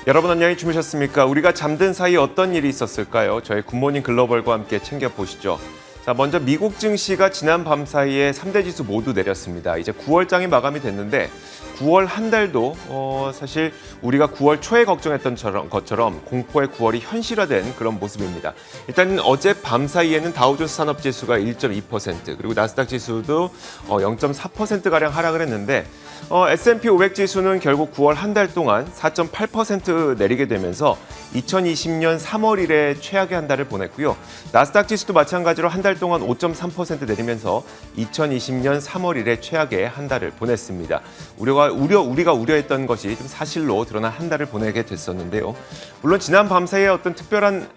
여러분 안녕히 주무셨습니까? 우리가 잠든 사이 어떤 일이 있었을까요? 저희 굿모닝 글로벌과 함께 챙겨보시죠. 자, 먼저 미국 증시가 지난 밤 사이에 3대 지수 모두 내렸습니다. 이제 9월장이 마감이 됐는데 9월 한 달도 사실 우리가 9월 초에 걱정했던 것처럼 공포의 9월이 현실화된 그런 모습입니다. 일단 어제 밤 사이에는 다우존스 산업지수가 1.2% 그리고 나스닥 지수도 0.4%가량 하락을 했는데 S&P 500 지수는 결국 9월 한 달 동안 4.8% 내리게 되면서 2020년 3월 이래 최악의 한 달을 보냈고요. 나스닥 지수도 마찬가지로 한 달 동안 5.3% 내리면서 2020년 3월 이래 최악의 한 달을 보냈습니다. 우리가 우려했던 것이 좀 사실로 드러난 한 달을 보내게 됐었는데요. 물론 지난 밤 사이에 어떤 특별한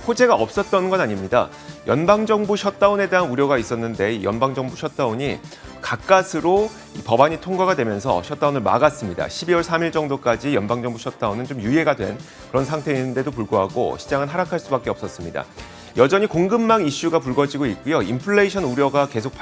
호재가 없었던 건 아닙니다. 연방정부 셧다운에 대한 우려가 있었는데 이 연방정부 셧다운이 가까스로 법안이 통과가 되면서 셧다운을 막았습니다. 12월 3일 정도까지 연방정부 셧다운은 좀 유예가 된 그런 상태인데도 불구하고 시장은 하락할 수밖에 없었습니다. 여전히 공급망 이슈가 불거지고 있고요. 인플레이션 우려가 계속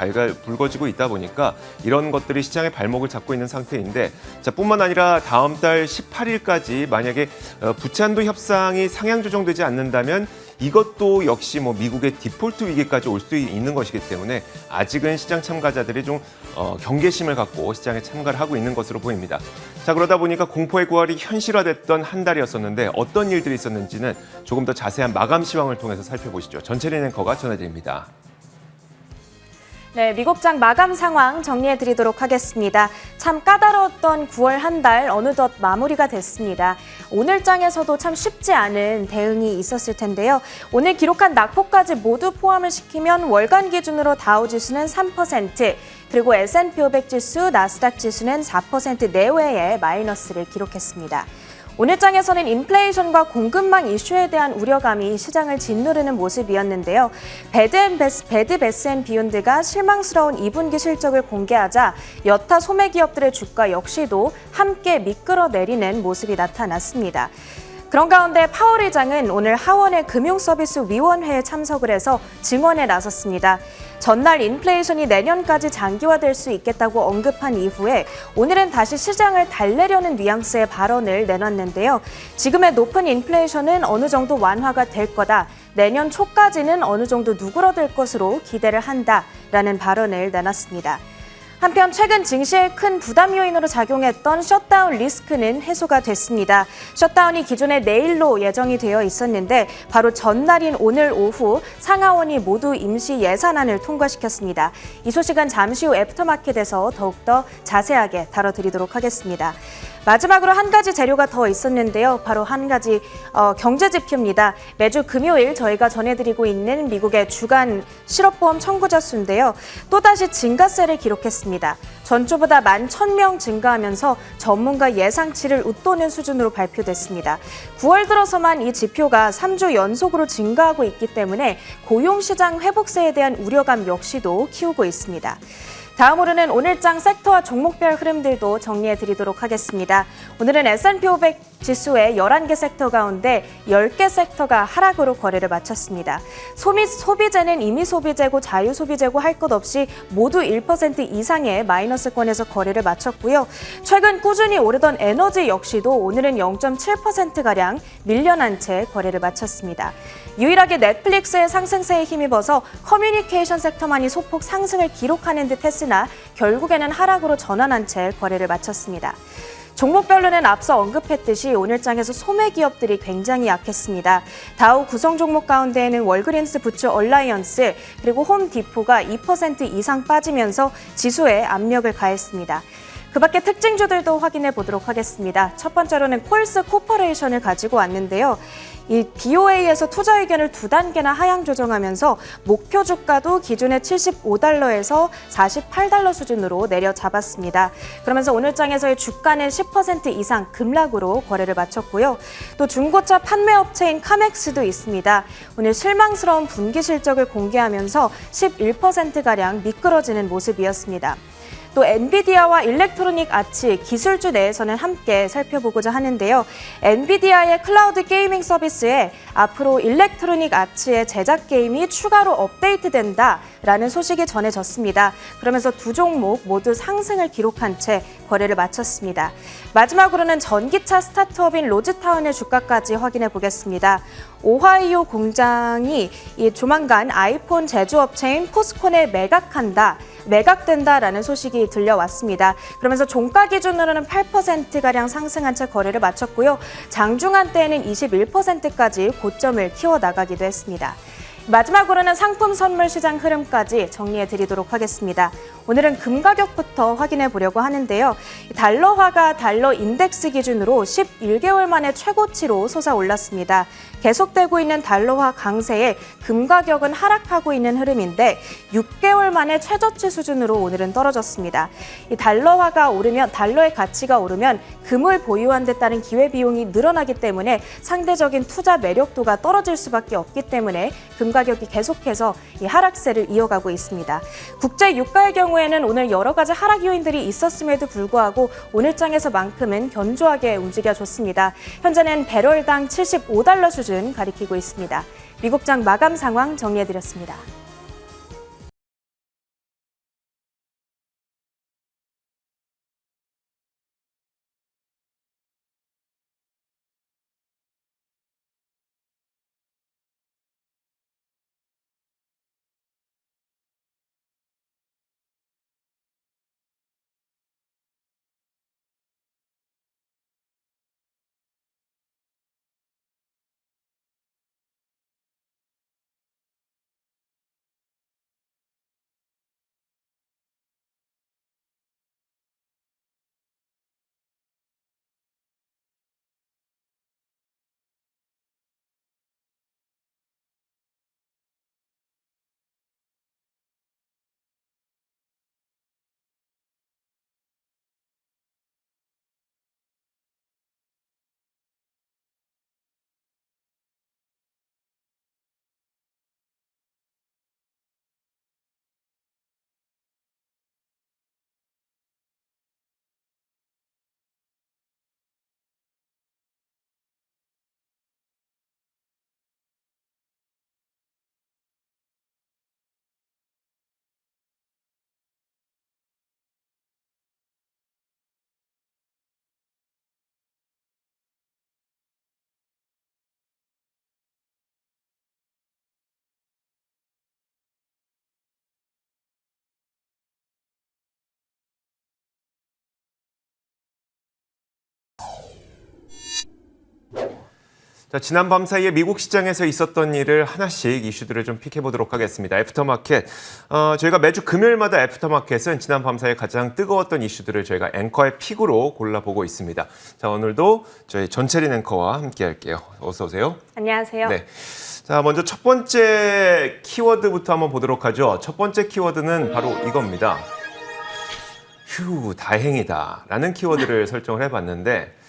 불거지고 있다 보니까 이런 것들이 시장의 발목을 잡고 있는 상태인데 뿐만 아니라 다음 달 18일까지 만약에 부채 한도 협상이 상향 조정되지 않는다면 이것도 역시 미국의 디폴트 위기까지 올 수 있는 것이기 때문에 아직은 시장 참가자들이 좀 경계심을 갖고 시장에 참가를 하고 있는 것으로 보입니다. 자, 그러다 보니까 공포의 9월이 현실화됐던 한 달이었었는데 어떤 일들이 있었는지는 조금 더 자세한 마감 시황을 통해서 살펴보시죠. 전철인 앵커가 전해드립니다. 네, 미국장 마감 상황 정리해드리도록 하겠습니다. 참 까다로웠던 9월 한 달 어느덧 마무리가 됐습니다. 오늘 장에서도 참 쉽지 않은 대응이 있었을 텐데요. 오늘 기록한 낙폭까지 모두 포함을 시키면 월간 기준으로 다우지수는 3%, 그리고 S&P 500 지수, 나스닥 지수는 4% 내외의 마이너스를 기록했습니다. 오늘 장에서는 인플레이션과 공급망 이슈에 대한 우려감이 시장을 짓누르는 모습이었는데요. 베드 베스 앤 비욘드가 실망스러운 2분기 실적을 공개하자 여타 소매 기업들의 주가 역시도 함께 미끌어내리는 모습이 나타났습니다. 그런 가운데 파월 의장은 오늘 하원의 금융서비스위원회에 참석을 해서 증언에 나섰습니다. 전날 인플레이션이 내년까지 장기화될 수 있겠다고 언급한 이후에 오늘은 다시 시장을 달래려는 뉘앙스의 발언을 내놨는데요. 지금의 높은 인플레이션은 어느 정도 완화가 될 거다. 내년 초까지는 어느 정도 누그러들 것으로 기대를 한다라는 발언을 내놨습니다. 한편 최근 증시에 큰 부담 요인으로 작용했던 셧다운 리스크는 해소가 됐습니다. 셧다운이 기존에 내일로 예정이 되어 있었는데 바로 전날인 오늘 오후 상하원이 모두 임시 예산안을 통과시켰습니다. 이 소식은 잠시 후 애프터마켓에서 더욱더 자세하게 다뤄드리도록 하겠습니다. 마지막으로 한 가지 재료가 더 있었는데요. 바로 한 가지 경제 지표입니다. 매주 금요일 저희가 전해드리고 있는 미국의 주간 실업보험 청구자 수인데요. 또다시 증가세를 기록했습니다. 전주보다 11,000명 증가하면서 전문가 예상치를 웃도는 수준으로 발표됐습니다. 9월 들어서만 이 지표가 3주 연속으로 증가하고 있기 때문에 고용시장 회복세에 대한 우려감 역시도 키우고 있습니다. 다음으로는 오늘장 섹터와 종목별 흐름들도 정리해드리도록 하겠습니다. 오늘은 S&P 500 지수의 11개 섹터 가운데 10개 섹터가 하락으로 거래를 마쳤습니다. 소비재는 임의 소비재고 자유소비재고 할 것 없이 모두 1% 이상의 마이너스권에서 거래를 마쳤고요. 최근 꾸준히 오르던 에너지 역시도 오늘은 0.7%가량 밀려난 채 거래를 마쳤습니다. 유일하게 넷플릭스의 상승세에 힘입어서 커뮤니케이션 섹터만이 소폭 상승을 기록하는 듯 했으나 결국에는 하락으로 전환한 채 거래를 마쳤습니다. 종목별로는 앞서 언급했듯이 오늘 장에서 소매 기업들이 굉장히 약했습니다. 다우 구성 종목 가운데에는 월그린스 부츠 얼라이언스 그리고 홈디포가 2% 이상 빠지면서 지수에 압력을 가했습니다. 그 밖에 특징주들도 확인해 보도록 하겠습니다. 첫 번째로는 콜스 코퍼레이션을 가지고 왔는데요. 이 BOA에서 투자 의견을 2단계나 하향 조정하면서 목표 주가도 기존의 75달러에서 48달러 수준으로 내려잡았습니다. 그러면서 오늘 장에서의 주가는 10% 이상 급락으로 거래를 마쳤고요. 또 중고차 판매업체인 카맥스도 있습니다. 오늘 실망스러운 분기 실적을 공개하면서 11%가량 미끄러지는 모습이었습니다. 또 엔비디아와 일렉트로닉 아츠 기술주 내에서는 함께 살펴보고자 하는데요. 엔비디아의 클라우드 게이밍 서비스에 앞으로 일렉트로닉 아츠의 제작 게임이 추가로 업데이트된다라는 소식이 전해졌습니다. 그러면서 두 종목 모두 상승을 기록한 채 거래를 마쳤습니다. 마지막으로는 전기차 스타트업인 로즈타운의 주가까지 확인해 보겠습니다. 오하이오 공장이 조만간 아이폰 제조업체인 포스콘에 매각된다라는 소식이 들려왔습니다. 그러면서 종가 기준으로는 8%가량 상승한 채 거래를 마쳤고요. 장중한 때에는 21%까지 고점을 키워나가기도 했습니다. 마지막으로는 상품 선물 시장 흐름까지 정리해 드리도록 하겠습니다. 오늘은 금 가격부터 확인해 보려고 하는데요. 달러화가 달러 인덱스 기준으로 11개월 만에 최고치로 솟아올랐습니다. 계속되고 있는 달러화 강세에 금 가격은 하락하고 있는 흐름인데 6개월 만에 최저치 수준으로 오늘은 떨어졌습니다. 이 달러화가 오르면 달러의 가치가 오르면 금을 보유한 데 따른 기회비용이 늘어나기 때문에 상대적인 투자 매력도가 떨어질 수밖에 없기 때문에 금 가격이 계속해서 이 하락세를 이어가고 있습니다. 국제 유가의 경우에는 오늘 여러 가지 하락 요인들이 있었음에도 불구하고 오늘장에서만큼은 견조하게 움직여줬습니다. 현재는 배럴당 75달러 수준 가리키고 있습니다. 미국장 마감 상황 정리해드렸습니다. 자, 지난 밤 사이에 미국 시장에서 있었던 일을 하나씩 이슈들을 좀 픽해보도록 하겠습니다. 애프터마켓. 저희가 매주 금요일마다 애프터마켓은 지난 밤 사이에 가장 뜨거웠던 이슈들을 저희가 앵커의 픽으로 골라보고 있습니다. 자, 오늘도 저희 전채린 앵커와 함께 할게요. 어서 오세요. 안녕하세요. 네. 자, 먼저 첫 번째 키워드부터 한번 보도록 하죠. 첫 번째 키워드는 바로 이겁니다. 휴, 다행이다 라는 키워드를 설정을 해봤는데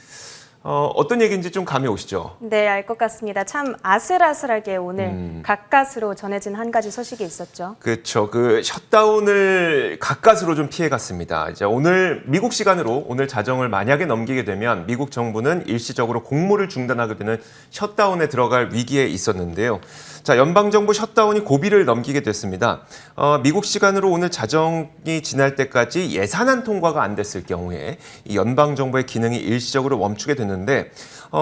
어떤 얘기인지 좀 감이 오시죠? 네, 알 것 같습니다. 참 아슬아슬하게 오늘 가까스로 전해진 한 가지 소식이 있었죠. 그렇죠. 그 셧다운을 가까스로 좀 피해갔습니다. 이제 오늘 미국 시간으로 오늘 자정을 만약에 넘기게 되면 미국 정부는 일시적으로 공무를 중단하게 되는 셧다운에 들어갈 위기에 있었는데요. 자, 연방정부 셧다운이 고비를 넘기게 됐습니다. 미국 시간으로 오늘 자정이 지날 때까지 예산안 통과가 안 됐을 경우에 이 연방정부의 기능이 일시적으로 멈추게 됐는데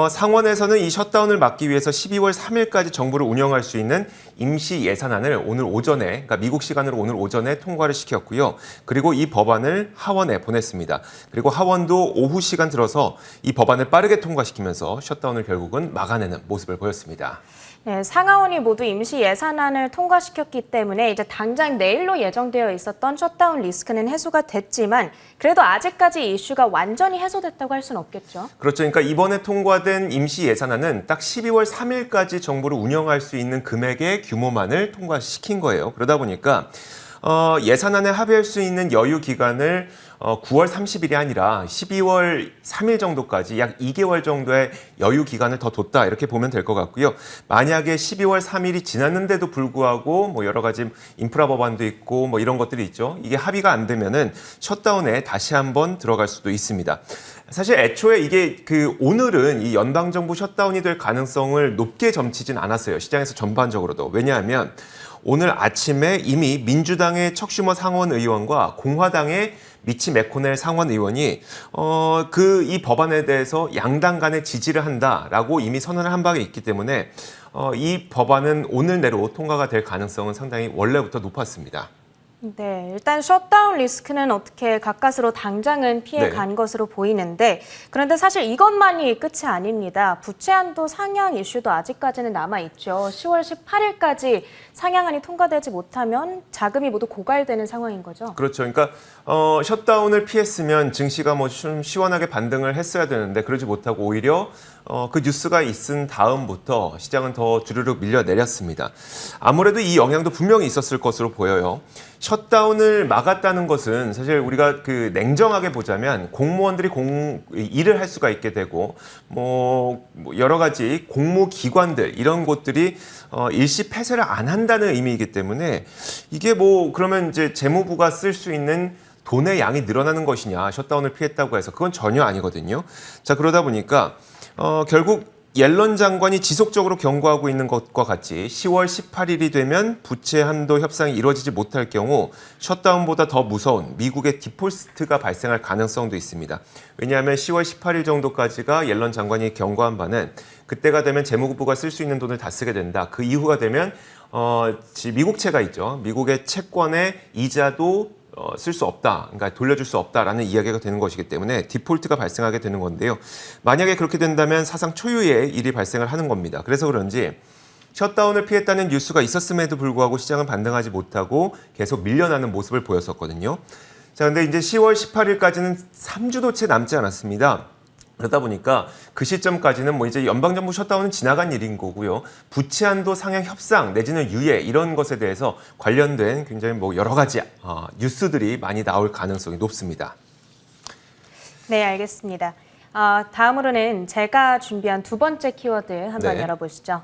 상원에서는 이 셧다운을 막기 위해서 12월 3일까지 정부를 운영할 수 있는 임시 예산안을 오늘 오전에, 그러니까 미국 시간으로 오늘 오전에 통과를 시켰고요. 그리고 이 법안을 하원에 보냈습니다. 그리고 하원도 오후 시간 들어서 이 법안을 빠르게 통과시키면서 셧다운을 결국은 막아내는 모습을 보였습니다. 네, 상하원이 모두 임시 예산안을 통과시켰기 때문에 이제 당장 내일로 예정되어 있었던 셧다운 리스크는 해소가 됐지만 그래도 아직까지 이슈가 완전히 해소됐다고 할 수는 없겠죠. 그렇죠. 그러니까 이번에 통과된 임시 예산안은 딱 12월 3일까지 정부를 운영할 수 있는 금액의 규모만을 통과시킨 거예요. 그러다 보니까 예산안에 합의할 수 있는 여유 기간을 9월 30일이 아니라 12월 3일 정도까지 약 2개월 정도의 여유 기간을 더 뒀다 이렇게 보면 될 것 같고요. 만약에 12월 3일이 지났는데도 불구하고 뭐 여러 가지 인프라 법안도 있고 뭐 이런 것들이 있죠. 이게 합의가 안 되면은 셧다운에 다시 한번 들어갈 수도 있습니다. 사실 애초에 이게 오늘은 이 연방정부 셧다운이 될 가능성을 높게 점치진 않았어요. 시장에서 전반적으로도. 왜냐하면 오늘 아침에 이미 민주당의 척슈머 상원 의원과 공화당의 미치 매코넬 상원 의원이 이 법안에 대해서 양당 간에 지지를 한다라고 이미 선언을 한 바가 있기 때문에 이 법안은 오늘 내로 통과가 될 가능성은 상당히 원래부터 높았습니다. 네, 일단 셧다운 리스크는 어떻게 가까스로 당장은 피해간 것으로 보이는데 그런데 사실 이것만이 끝이 아닙니다. 부채 한도 상향 이슈도 아직까지는 남아있죠. 10월 18일까지 상향안이 통과되지 못하면 자금이 모두 고갈되는 상황인 거죠. 그렇죠. 그러니까 셧다운을 피했으면 증시가 뭐 좀 시원하게 반등을 했어야 되는데 그러지 못하고 오히려 그 뉴스가 있은 다음부터 시장은 더 주르륵 밀려 내렸습니다. 아무래도 이 영향도 분명히 있었을 것으로 보여요. 셧다운을 막았다는 것은 사실 우리가 그 냉정하게 보자면 공무원들이 일을 할 수가 있게 되고 뭐 여러 가지 공무기관들 이런 곳들이 일시 폐쇄를 안 한다는 의미이기 때문에 이게 뭐 그러면 이제 재무부가 쓸 수 있는 돈의 양이 늘어나는 것이냐 셧다운을 피했다고 해서 그건 전혀 아니거든요. 자 그러다 보니까 결국 옐런 장관이 지속적으로 경고하고 있는 것과 같이 10월 18일이 되면 부채 한도 협상이 이루어지지 못할 경우 셧다운보다 더 무서운 미국의 디폴트가 발생할 가능성도 있습니다. 왜냐하면 10월 18일 정도까지가 옐런 장관이 경고한 바는 그때가 되면 재무부가 쓸 수 있는 돈을 다 쓰게 된다. 그 이후가 되면 미국채가 있죠. 미국의 채권의 이자도 쓸 수 없다, 그러니까 돌려줄 수 없다라는 이야기가 되는 것이기 때문에 디폴트가 발생하게 되는 건데요. 만약에 그렇게 된다면 사상 초유의 일이 발생을 하는 겁니다. 그래서 그런지 셧다운을 피했다는 뉴스가 있었음에도 불구하고 시장은 반등하지 못하고 계속 밀려나는 모습을 보였었거든요. 자, 근데 이제 10월 18일까지는 3주도 채 남지 않았습니다. 그러다 보니까 그 시점까지는 뭐 이제 연방정부 셧다운은 지나간 일인 거고요. 부채 한도 상향 협상 내지는 유예 이런 것에 대해서 관련된 굉장히 뭐 여러 가지 뉴스들이 많이 나올 가능성이 높습니다. 네, 알겠습니다. 다음으로는 제가 준비한 두 번째 키워드 한번 열어보시죠.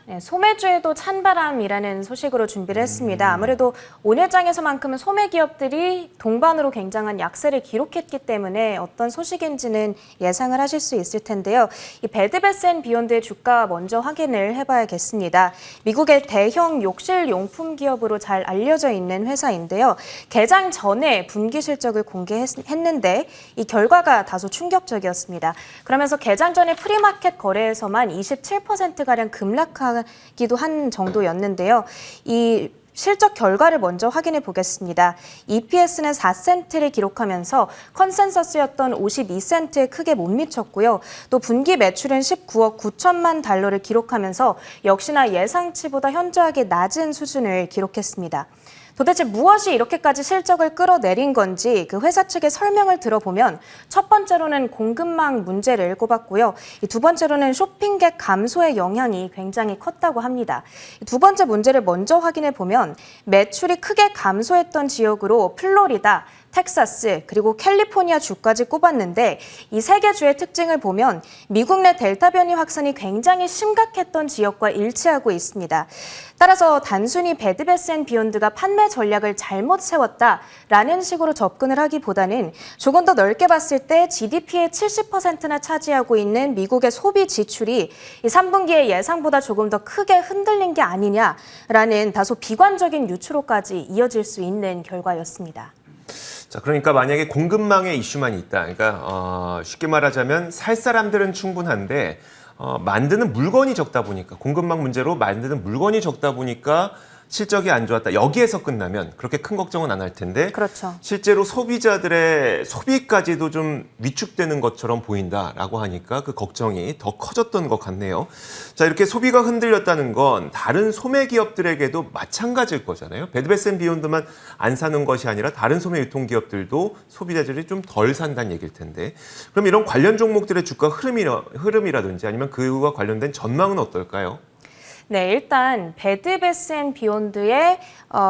네, 소매주에도 찬바람이라는 소식으로 준비를 했습니다. 아무래도 오늘 장에서만큼은 소매 기업들이 동반으로 굉장한 약세를 기록했기 때문에 어떤 소식인지는 예상을 하실 수 있을 텐데요. 이 베드베스앤비욘드의 주가 먼저 확인을 해봐야겠습니다. 미국의 대형 욕실 용품 기업으로 잘 알려져 있는 회사인데요. 개장 전에 분기 실적을 공개했는데 이 결과가 다소 충격적이었습니다. 그러면서 개장 전에 프리마켓 거래에서만 27%가량 급락한 기도 한 정도였는데요. 이 실적 결과를 먼저 확인해 보겠습니다. EPS는 4센트를 기록하면서 컨센서스였던 52센트에 크게 못 미쳤고요. 또 분기 매출은 19억 9천만 달러를 기록하면서 역시나 예상치보다 현저하게 낮은 수준을 기록했습니다. 도대체 무엇이 이렇게까지 실적을 끌어내린 건지 그 회사 측의 설명을 들어보면 첫 번째로는 공급망 문제를 꼽았고요. 두 번째로는 쇼핑객 감소의 영향이 굉장히 컸다고 합니다. 두 번째 문제를 먼저 확인해 보면 매출이 크게 감소했던 지역으로 플로리다, 텍사스, 그리고 캘리포니아 주까지 꼽았는데 이 세 개 주의 특징을 보면 미국 내 델타 변이 확산이 굉장히 심각했던 지역과 일치하고 있습니다. 따라서 단순히 베드베스앤비욘드가 판매 전략을 잘못 세웠다라는 식으로 접근을 하기보다는 조금 더 넓게 봤을 때 GDP의 70%나 차지하고 있는 미국의 소비 지출이 이 3분기에 예상보다 조금 더 크게 흔들린 게 아니냐라는 다소 비관적인 유추로까지 이어질 수 있는 결과였습니다. 자, 그러니까 만약에 공급망의 이슈만 있다. 그러니까 쉽게 말하자면 살 사람들은 충분한데 만드는 물건이 적다 보니까 공급망 문제로 만드는 물건이 적다 보니까 실적이 안 좋았다. 여기에서 끝나면 그렇게 큰 걱정은 안 할 텐데 그렇죠. 실제로 소비자들의 소비까지도 좀 위축되는 것처럼 보인다라고 하니까 그 걱정이 더 커졌던 것 같네요. 자, 이렇게 소비가 흔들렸다는 건 다른 소매 기업들에게도 마찬가지일 거잖아요. 베드베스앤비욘드만 안 사는 것이 아니라 다른 소매 유통기업들도 소비자들이 좀 덜 산다는 얘기일 텐데 그럼 이런 관련 종목들의 주가 흐름이라든지 아니면 그와 관련된 전망은 어떨까요? 네, 일단 베드베스앤비욘드의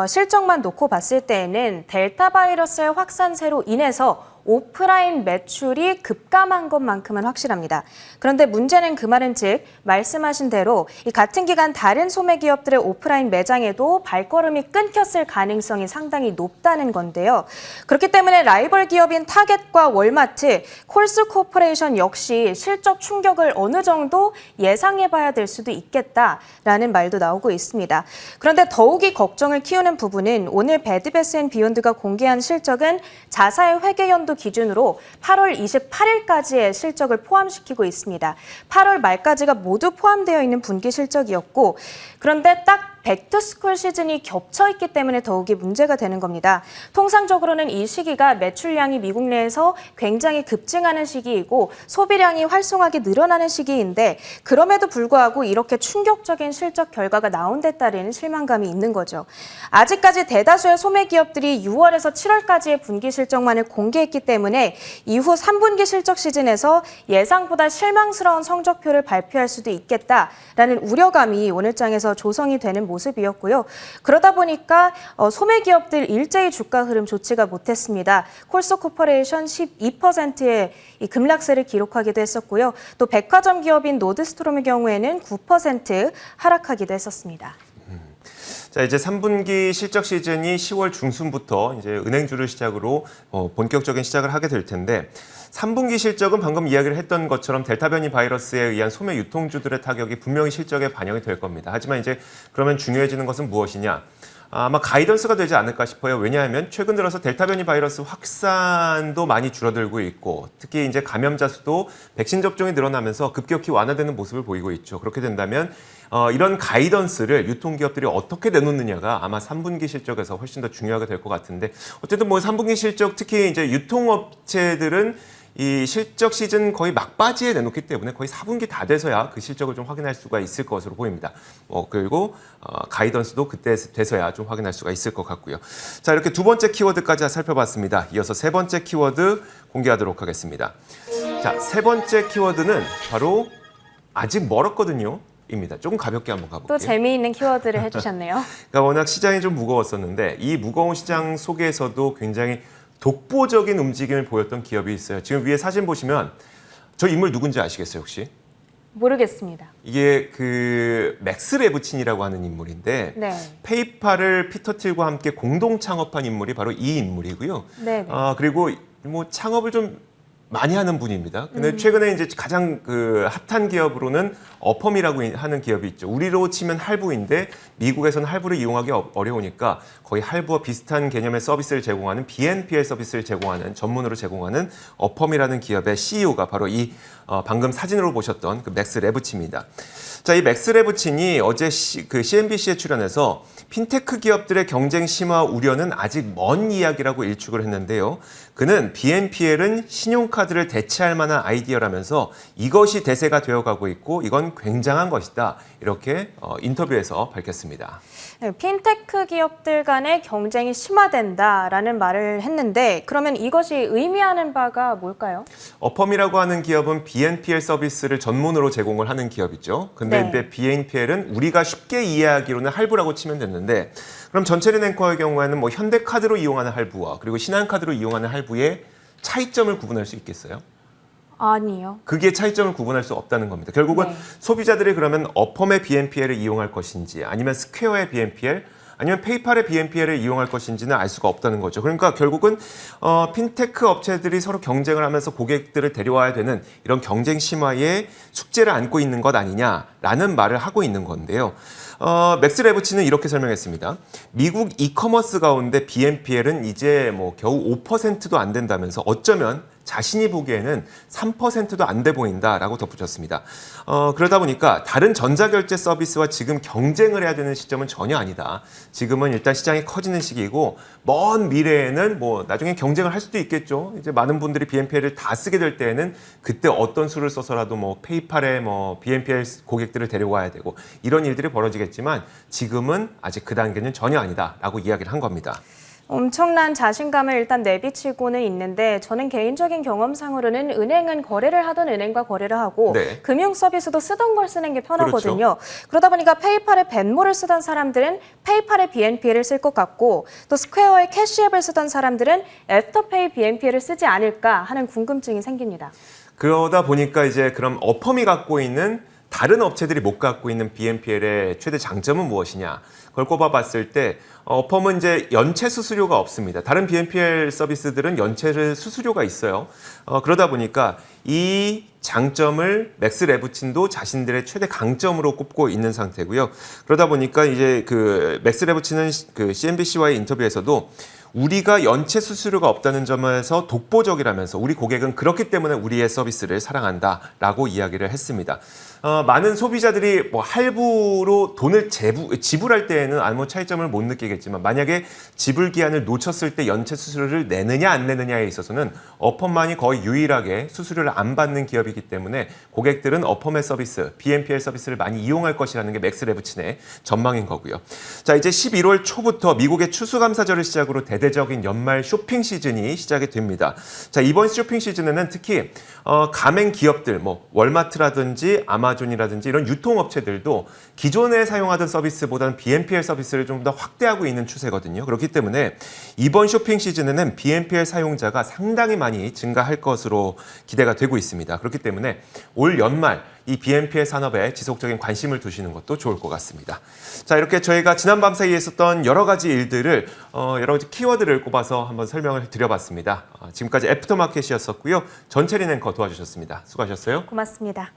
실적만 놓고 봤을 때에는 델타 바이러스의 확산세로 인해서 오프라인 매출이 급감한 것만큼은 확실합니다. 그런데 문제는 그 말은 즉 말씀하신 대로 이 같은 기간 다른 소매 기업들의 오프라인 매장에도 발걸음이 끊겼을 가능성이 상당히 높다는 건데요. 그렇기 때문에 라이벌 기업인 타겟과 월마트, 콜스 코퍼레이션 역시 실적 충격을 어느 정도 예상해봐야 될 수도 있겠다라는 말도 나오고 있습니다. 그런데 더욱이 걱정을 키우는 부분은 오늘 베드베스앤비욘드가 공개한 실적은 자사의 회계연도 기준으로 8월 28일까지의 실적을 포함시키고 있습니다. 8월 말까지가 모두 포함되어 있는 분기 실적이었고 그런데 딱 백투스쿨 시즌이 겹쳐있기 때문에 더욱이 문제가 되는 겁니다. 통상적으로는 이 시기가 매출량이 미국 내에서 굉장히 급증하는 시기이고 소비량이 활성화하게 늘어나는 시기인데 그럼에도 불구하고 이렇게 충격적인 실적 결과가 나온 데 따른 실망감이 있는 거죠. 아직까지 대다수의 소매 기업들이 6월에서 7월까지의 분기 실적만을 공개했기 때문에 이후 3분기 실적 시즌에서 예상보다 실망스러운 성적표를 발표할 수도 있겠다라는 우려감이 오늘장에서 조성이 되는 모습이었고요. 그러다 보니까 소매 기업들 일제히 주가 흐름 좋지가 못했습니다. 콜스 코퍼레이션 12%의 급락세를 기록하기도 했었고요. 또 백화점 기업인 노드스트롬의 경우에는 9% 하락하기도 했었습니다. 자, 이제 3분기 실적 시즌이 10월 중순부터 이제 은행주를 시작으로 본격적인 시작을 하게 될 텐데 3분기 실적은 방금 이야기를 했던 것처럼 델타 변이 바이러스에 의한 소매 유통주들의 타격이 분명히 실적에 반영이 될 겁니다. 하지만 이제 그러면 중요해지는 것은 무엇이냐? 아마 가이던스가 되지 않을까 싶어요. 왜냐하면 최근 들어서 델타 변이 바이러스 확산도 많이 줄어들고 있고 특히 이제 감염자 수도 백신 접종이 늘어나면서 급격히 완화되는 모습을 보이고 있죠. 그렇게 된다면 이런 가이던스를 유통기업들이 어떻게 내놓느냐가 아마 3분기 실적에서 훨씬 더 중요하게 될 것 같은데 어쨌든 뭐 3분기 실적 특히 이제 유통업체들은 이 실적 시즌 거의 막바지에 내놓기 때문에 거의 4분기 다 돼서야 그 실적을 좀 확인할 수가 있을 것으로 보입니다. 그리고 가이던스도 그때 돼서야 좀 확인할 수가 있을 것 같고요. 자, 이렇게 두 번째 키워드까지 살펴봤습니다. 이어서 세 번째 키워드 공개하도록 하겠습니다. 자, 세 번째 키워드는 바로 아직 멀었거든요. 입니다. 조금 가볍게 한번 가볼게요. 또 재미있는 키워드를 해주셨네요. 그러니까 워낙 시장이 좀 무거웠었는데 이 무거운 시장 속에서도 굉장히 독보적인 움직임을 보였던 기업이 있어요. 지금 위에 사진 보시면 저 인물 누군지 아시겠어요, 혹시? 모르겠습니다. 이게 그 맥스 레브친이라고 하는 인물인데 네. 페이팔을 피터 틸과 함께 공동 창업한 인물이 바로 이 인물이고요. 네. 그리고 뭐 창업을 좀 많이 하는 분입니다. 근데 최근에 이제 가장 그 핫한 기업으로는 어펌이라고 하는 기업이 있죠. 우리로 치면 할부인데 미국에서는 할부를 이용하기 어려우니까 거의 할부와 비슷한 개념의 서비스를 제공하는 BNPL 서비스를 제공하는 전문으로 제공하는 어펌이라는 기업의 CEO가 바로 이 방금 사진으로 보셨던 그 맥스 레브친입니다. 자, 이 맥스 레브친이 어제 그 CNBC에 출연해서 핀테크 기업들의 경쟁 심화 우려는 아직 먼 이야기라고 일축을 했는데요. 그는 BNPL은 신용카드를 대체할 만한 아이디어라면서 이것이 대세가 되어가고 있고 이건 굉장한 것이다. 이렇게 인터뷰에서 밝혔습니다. 네, 핀테크 기업들 간의 경쟁이 심화된다라는 말을 했는데 그러면 이것이 의미하는 바가 뭘까요? 어펌이라고 하는 기업은 BNPL 서비스를 전문으로 제공을 하는 기업이죠. 근데 네. BNPL은 우리가 쉽게 이해하기로는 할부라고 치면 됐는데 그럼 전체은행과의 경우에는 뭐 현대카드로 이용하는 할부와 그리고 신한카드로 이용하는 할부의 차이점을 구분할 수 있겠어요? 아니요. 그게 차이점을 구분할 수 없다는 겁니다. 결국은 네. 소비자들이 그러면 어펌의 BNPL을 이용할 것인지 아니면 스퀘어의 BNPL 아니면 페이팔의 BNPL을 이용할 것인지는 알 수가 없다는 거죠. 그러니까 결국은 핀테크 업체들이 서로 경쟁을 하면서 고객들을 데려와야 되는 이런 경쟁 심화의 숙제를 안고 있는 것 아니냐라는 말을 하고 있는 건데요. 맥스 레브친은 이렇게 설명했습니다. 미국 이커머스 가운데 BNPL은 이제 뭐 겨우 5%도 안 된다면서 어쩌면 자신이 보기에는 3%도 안 돼 보인다라고 덧붙였습니다. 그러다 보니까 다른 전자결제 서비스와 지금 경쟁을 해야 되는 시점은 전혀 아니다. 지금은 일단 시장이 커지는 시기이고 먼 미래에는 뭐 나중에 경쟁을 할 수도 있겠죠. 이제 많은 분들이 BNPL을 다 쓰게 될 때에는 그때 어떤 수를 써서라도 뭐 페이팔에 뭐 BNPL 고객들을 데려와야 되고 이런 일들이 벌어지겠지만 지금은 아직 그 단계는 전혀 아니다라고 이야기를 한 겁니다. 엄청난 자신감을 일단 내비치고는 있는데 저는 개인적인 경험상으로는 은행은 거래를 하던 은행과 거래를 하고 네. 금융 서비스도 쓰던 걸 쓰는 게 편하거든요. 그러다 보니까 페이팔의 벤모를 쓰던 사람들은 페이팔의 BNPL을 쓸 것 같고 또 스퀘어의 캐시앱을 쓰던 사람들은 애프터페이 BNPL을 쓰지 않을까 하는 궁금증이 생깁니다. 그러다 보니까 이제 그럼 어펌이 갖고 있는 다른 업체들이 못 갖고 있는 BNPL의 최대 장점은 무엇이냐? 그걸 꼽아봤을 때 어펌은 이제 연체 수수료가 없습니다. 다른 BNPL 서비스들은 연체 수수료가 있어요. 그러다 보니까 이 장점을 맥스 레부친도 자신들의 최대 강점으로 꼽고 있는 상태고요. 그러다 보니까 이제 그 맥스 레부친은 그 CNBC와의 인터뷰에서도 우리가 연체 수수료가 없다는 점에서 독보적이라면서 우리 고객은 그렇기 때문에 우리의 서비스를 사랑한다라고 이야기를 했습니다. 많은 소비자들이 뭐 할부로 돈을 지불할 때에는 아무 차이점을 못 느끼겠지만 만약에 지불 기한을 놓쳤을 때 연체 수수료를 내느냐 안 내느냐에 있어서는 어펌만이 거의 유일하게 수수료를 안 받는 기업이기 때문에 고객들은 어펌의 서비스, BNPL 서비스를 많이 이용할 것이라는 게 맥스 레부친의 전망인 거고요. 자, 이제 11월 초부터 미국의 추수감사절을 시작으로 대대적인 연말 쇼핑 시즌이 시작이 됩니다. 자, 이번 쇼핑 시즌에는 특히 가맹 기업들, 뭐 월마트라든지 아마존이라든지 이런 유통업체들도 기존에 사용하던 서비스보다는 BNPL 서비스를 좀 더 확대하고 있는 추세거든요. 그렇기 때문에 이번 쇼핑 시즌에는 BNPL 사용자가 상당히 많이 증가할 것으로 기대가 되고 있습니다. 그렇기 때문에 올 연말 이 BNPL 산업에 지속적인 관심을 두시는 것도 좋을 것 같습니다. 자, 이렇게 저희가 지난 밤 사이에 있었던 여러 가지 일들을 여러 가지 키워드를 꼽아서 한번 설명을 드려봤습니다. 지금까지 애프터마켓이었었고요. 전채린 앵커 도와주셨습니다. 수고하셨어요. 고맙습니다.